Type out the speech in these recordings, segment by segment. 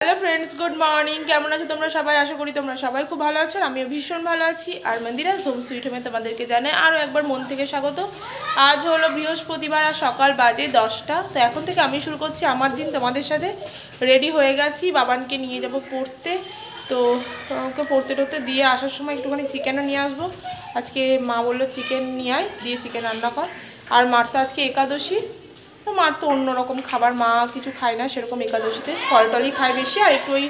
Hello friends good morning केमन आছো তোমরা সবাই আশা করি তোমরা সবাই খুব ভালো আছো আমিও ভীষণ ভালো আছি আর মন্দিরাস হোম সুইট হোমে তোমাদেরকে জানাই আরো একবার মন থেকে স্বাগত। আজ হলো বৃহস্পতিবার আর সকাল বাজে 10টা। তো এখন থেকে আমি শুরু করছি আমার দিন তোমাদের সাথে। রেডি হয়ে গেছি, বাবানকে নিয়ে যাব পড়তে। তো ওকে পড়তে টড়তে দিয়ে আসার সময় একটুখানি চিকেনও নিয়ে আসবো। আজকে মা বললো চিকেন নিয়ে আয়, দিয়ে চিকেন রান্না কর। আর মার তো আজকে একাদশী, তো মার তো অন্যরকম খাবার, মা কিছু খায় না সেরকম একাদশীতে, ফল টলই খায় বেশি, আর একটু ওই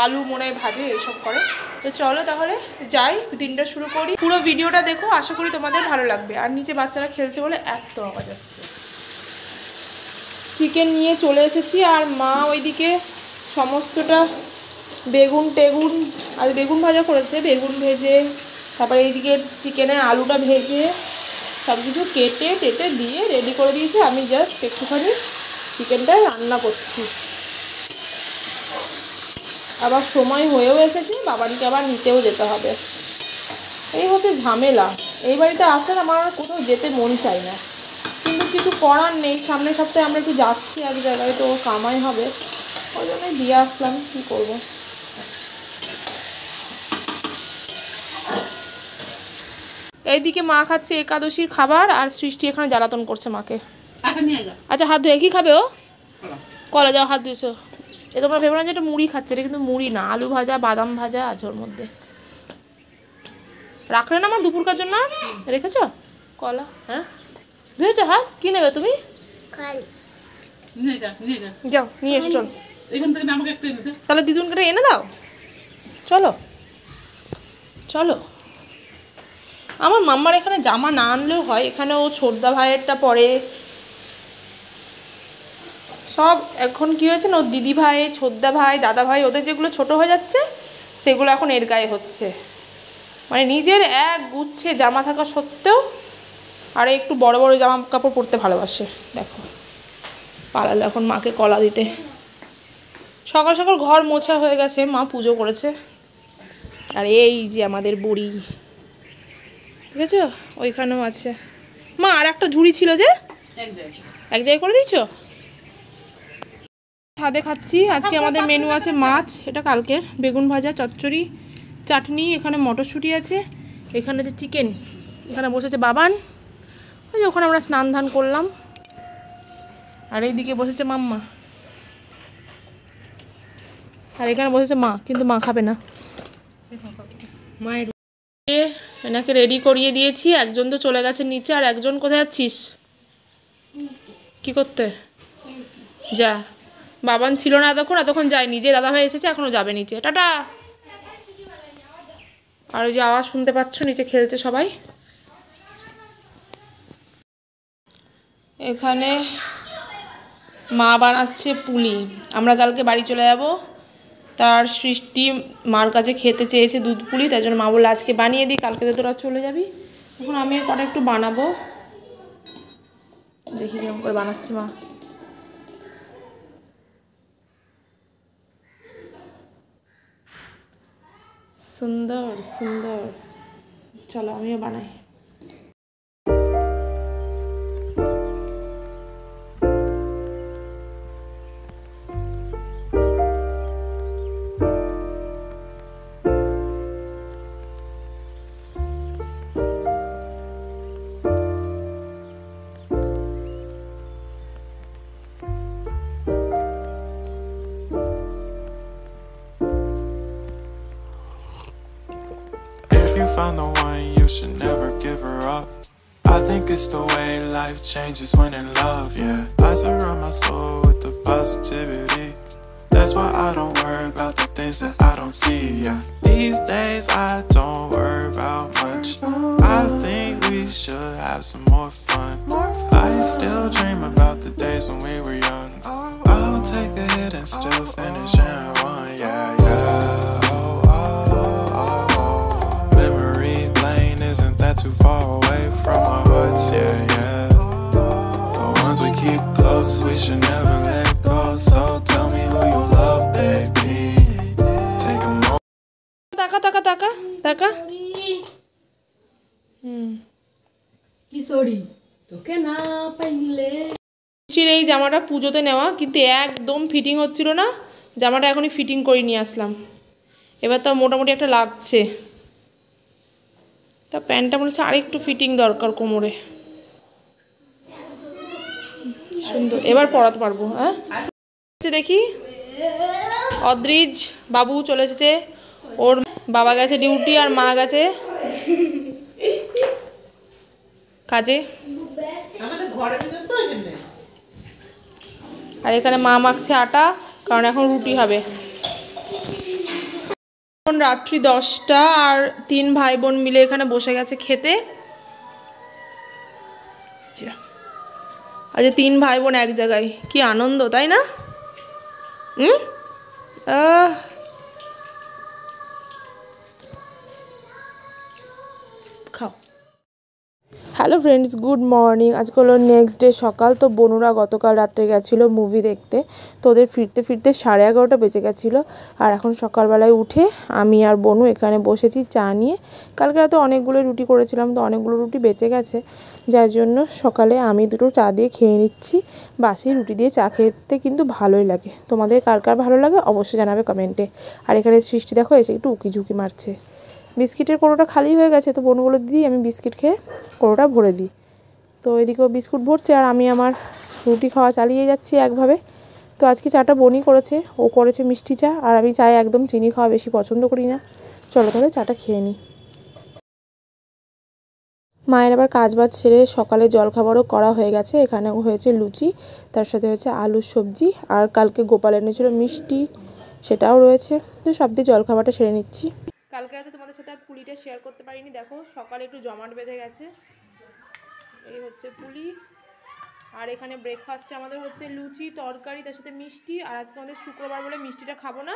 আলু মনে ভাজে এইসব করে। তো চলো তাহলে যাই, দিনটা শুরু করি। পুরো ভিডিওটা দেখো, আশা করি তোমাদের ভালো লাগবে। আর নিচে বাচ্চারা খেলছে বলে এত আওয়াজ আসছে। চিকেন নিয়ে চলে এসেছি, আর মা ওইদিকে সমস্তটা বেগুন টেগুন, আর বেগুন ভাজা করেছে, বেগুন ভেজে তারপরে এইদিকে চিকেনে আলুটা ভেজে সব কিছু কেটে টেটে দিয়ে রেডি করে দিয়েছি। আমি জাস্ট একটুখানি চিকেনটা রান্না করছি। আবার সময় হয়েও এসেছে, বাবানকে আবার নিতেও যেতে হবে। এই হচ্ছে ঝামেলা। এই বাড়িতে আসলে আমার আর কোথাও যেতে মন চায় না, কিন্তু কিছু করার নেই। সামনের সপ্তাহে আমরা একটু যাচ্ছি এক জায়গায়, তো কামাই হবে, ওই জন্যই দিয়ে আসলাম। কী করবো। এইদিকে মা খাচ্ছে একাদশীর খাবার, আর সৃষ্টি এখানে জ্বালাতন করছে মাকে। আচ্ছা হাত ধুয়ে কি খাবে ও? কলা, যাও হাত ধুয়েছো। এ তোমরা ভেবো না যে এটা মুড়ি খাচ্ছে, এটা কিন্তু মুড়ি না, আলু ভাজা বাদাম ভাজা আছে ওর মধ্যে। রাখলে না আমার দুপুরকার জন্য রেখেছো কলা? হ্যাঁ ধুয়েছো হাত? কি নেবে তুমি? যাও নিয়ে এসো, চলো। তাহলে দিদুনকে এনে দাও, চলো চলো। আমার মাম্মার এখানে জামা না আনলেও হয়, এখানে ও ছোটদা ভাইয়েরটা পরে। সব এখন কী হয়েছে না, ওর দিদি ভাই, ছোটদা ভাই, দাদা ভাই, ওদের যেগুলো ছোট হয়ে যাচ্ছে সেগুলো এখন এর গায়ে হচ্ছে। মানে নিজের এক গুচ্ছে জামা থাকা সত্ত্বেও আর একটু বড় বড় জামা কাপড় পরতে ভালোবাসে। দেখো পালালো এখন মাকে কলা দিতে। সকাল সকাল ঘর মোছা হয়ে গেছে, মা পুজো করেছে। আর এই যে আমাদের বুড়ি, ঠিক আছে, ওইখানেও আছে। মা আর একটা ঝুড়ি ছিল যে এক জায়গায় করে দিয়েছো? ছাদে খাচ্ছি। আজকে আমাদের মেনু আছে মাছ, এটা কালকে, বেগুন ভাজা, চচ্চড়ি, চাটনি, এখানে মটরশুঁটি আছে, এখানে যে চিকেন, এখানে বসেছে বাবান, ওই যে ওখানে আমরা স্নান ধান করলাম, আর এইদিকে বসেছে মাম্মা, আর এখানে বসেছে মা, কিন্তু মা খাবে না। মায়ের এনাকে রেডি করিয়ে দিয়েছি। একজন তো চলে গেছে নিচে, আর একজন কোথায় যাচ্ছিস? কি করতে? যা, বাবান ছিল না এতক্ষণ যায়নি, যে দাদাভাই এসেছে এখনও যাবে নিচে, টাটা। আর ওই যে আওয়াজ শুনতে পাচ্ছ, নিচে খেলছে সবাই। এখানে মা বানাচ্ছে পুলি। আমরা কালকে বাড়ি চলে যাব, তার সৃষ্টি মার কাছে খেতে চেয়েছে দুধ পুলি, তাই জন্য মা বললো আজকে বানিয়ে দিই, কালকে তো তোরা চলে যাবি। এখন আমি কটা একটু বানাবো, দেখি কেমন করে বানাচ্ছে মা। সুন্দর সুন্দর, চলো আমিও বানাই। Found the one, you should never give her up. I think it's the way life changes when in love, yeah. I surround my soul with the positivity. That's why I don't worry about the things that I don't see, yeah. These days I don't worry about much. I think we should have some more fun. I still dream about the days when we were young. I'll take a hit and still finish in one, yeah, yeah. Isn't that too far away from our hearts, yeah, yeah. The ones we keep close, we should never let go. So tell me who you love, baby. Take a moment. Taka taka taka taka. কি sorry তোকে না পাইলে। এই জামাটা পুজোতে নেওয়া, কিন্তু একদম ফিটিং হচ্ছিল না, জামাটা এখনই ফিটিং করে নিয়ে আসলাম, এবার তো মোটামুটি একটা লাগছে। তা প্যান্টটা মনে হচ্ছে আরেকটু ফিটিং দরকার কোমরে। সুন্দর, এবার পরাতে পারবো। হ্যাঁ দেখি অদ্রিজ বাবু চলে এসেছে, ওর বাবা গেছে ডিউটি আর মা গেছে কাজে। আর এখানে মা মাখছে আটা, কারণ এখন রুটি হবে। এখন রাত্রি 10টা আর 3 ভাই বোন মিলে এখানে বসে গেছে খেতে। আচ্ছা 3 ভাই বোন এক জায়গায়, কি আনন্দ তাই না? খাও। Hello friends, good morning. আজকে হলো নেক্সট ডে সকাল। তো বনুরা গতকাল রাত্রে গেছিলো মুভি দেখতে, তো ওদের ফিরতে ফিরতে 11:30 বেজে গেছিলো। আর এখন সকালবেলায় উঠে আমি আর বনু এখানে বসেছি চা নিয়ে। কালকে রাতে অনেকগুলো রুটি করেছিলাম, তো অনেকগুলো রুটি বেঁচে গেছে, যার জন্য সকালে আমি দুটো চা দিয়ে খেয়ে নিচ্ছি। বাসি রুটি দিয়ে চা খেতে কিন্তু ভালোই লাগে। তোমাদের কার কার ভালো লাগে অবশ্যই জানাবে কমেন্টে। আর এখানে সৃষ্টি দেখো এসে একটু উকি ঝুঁকি মারছে। বিস্কিটের কোটোটা খালি হয়ে গেছে, তো বোনগুলো দিই আমি বিস্কিট খেয়ে কোটোটা ভরে দিই। তো এদিকেও বিস্কুট ভরছে আর আমি আমার রুটি খাওয়া চালিয়ে যাচ্ছি একভাবে। তো আজকে চাটা বোনই করেছে, ও করেছে মিষ্টি চা, আর আমি চায়ে একদম চিনি খাওয়া বেশি পছন্দ করি না। চলো তাহলে চাটা খেয়ে নিই। মায়ের আবার কাজ বাজ সেরে সকালে জলখাবারও করা হয়ে গেছে। এখানে হয়েছে লুচি, তার সাথে হয়েছে আলুর সবজি, আর কালকে গোপাল এনেছিল মিষ্টি, সেটাও রয়েছে। তো সব দিয়ে জলখাবারটা সেরে নিচ্ছি। কালকে রাতে তোমাদের সাথে আর পুলিটা শেয়ার করতে পারিনি। দেখো সকালে একটু জমাট বেঁধে গেছে, এই হচ্ছে পুলি। আর এখানে ব্রেকফাস্টে আমাদের হচ্ছে লুচি তরকারি, তার সাথে মিষ্টি। আর আজকে আমাদের শুক্রবার বলে মিষ্টিটা খাবো না,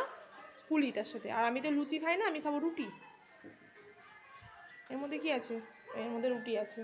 পুলি তার সাথে। আর আমি তো লুচি খাই না, আমি খাবো রুটি। এর মধ্যে কি আছে? এর মধ্যে রুটি আছে।